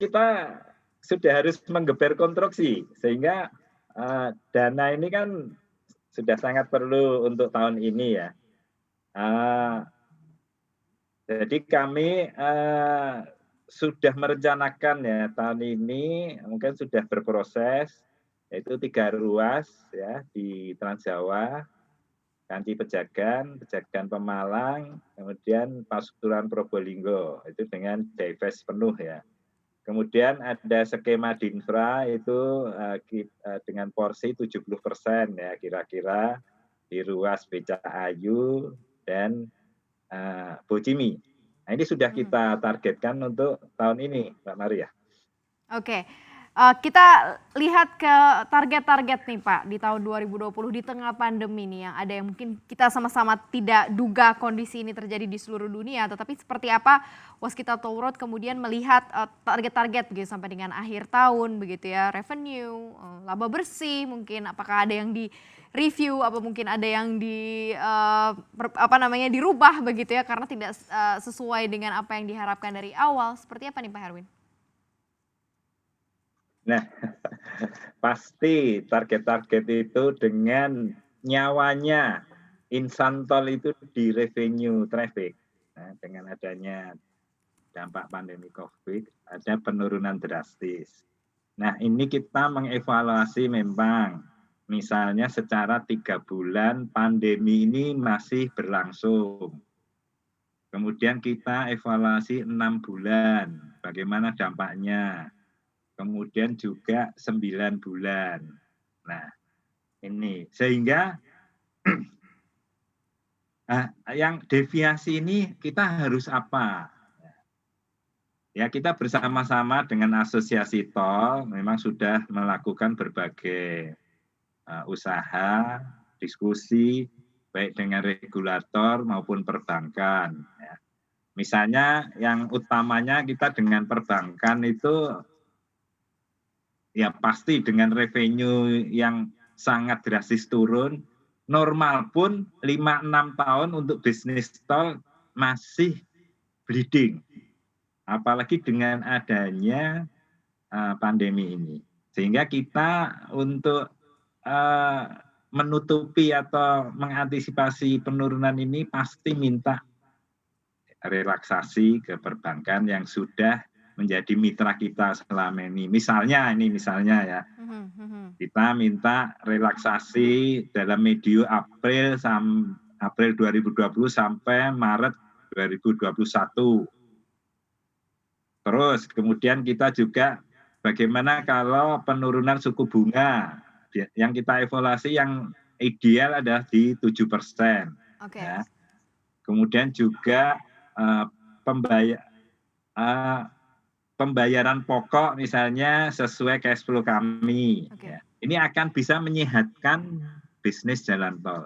kita sudah harus menggeber konstruksi, sehingga dana ini kan sudah sangat perlu untuk tahun ini ya. Jadi kami sudah merencanakan ya tahun ini mungkin sudah berproses, yaitu 3 ruas ya di Trans Jawa, Kanci Pejagan, Pejagan Pemalang, kemudian Pasuruan Probolinggo, itu dengan divest penuh ya. Kemudian ada skema Dinfra itu dengan porsi 70% ya kira-kira di ruas Becakayu dan Bocimi. Nah, ini sudah kita targetkan untuk tahun ini, Mbak Maria. Oke, kita lihat ke target-target nih Pak di tahun 2020 di tengah pandemi nih yang ada yang mungkin kita sama-sama tidak duga kondisi ini terjadi di seluruh dunia, tetapi seperti apa Waskita Toll Road kemudian melihat target-target begitu sampai dengan akhir tahun begitu ya, revenue, laba bersih mungkin apakah ada yang di review apa mungkin ada yang dirubah begitu ya karena tidak sesuai dengan apa yang diharapkan dari awal. Seperti apa nih Pak Herwin? Nah, pasti target-target itu dengan nyawanya insan tol itu di revenue traffic. Nah, dengan adanya dampak pandemi COVID, ada penurunan drastis. Nah, ini kita mengevaluasi memang, misalnya secara 3 bulan pandemi ini masih berlangsung. Kemudian kita evaluasi 6 bulan, bagaimana dampaknya. Kemudian juga 9 bulan. Nah, ini sehingga yang deviasi ini kita harus apa? Ya, kita bersama-sama dengan asosiasi tol memang sudah melakukan berbagai usaha, diskusi, baik dengan regulator maupun perbankan. Ya. Misalnya yang utamanya kita dengan perbankan itu ya pasti dengan revenue yang sangat drastis turun, normal pun 5-6 tahun untuk bisnis tol masih bleeding. Apalagi dengan adanya pandemi ini. Sehingga kita untuk menutupi atau mengantisipasi penurunan ini pasti minta relaksasi ke perbankan yang sudah menjadi mitra kita selama ini. Misalnya ya, kita minta relaksasi dalam medium April 2020 sampai Maret 2021. Terus kemudian kita juga bagaimana kalau penurunan suku bunga yang kita evaluasi yang ideal adalah di 7%. Okay. Ya. Kemudian juga pembayaran pokok misalnya sesuai cash flow kami. Okay. Ya. Ini akan bisa menyehatkan bisnis jalan tol.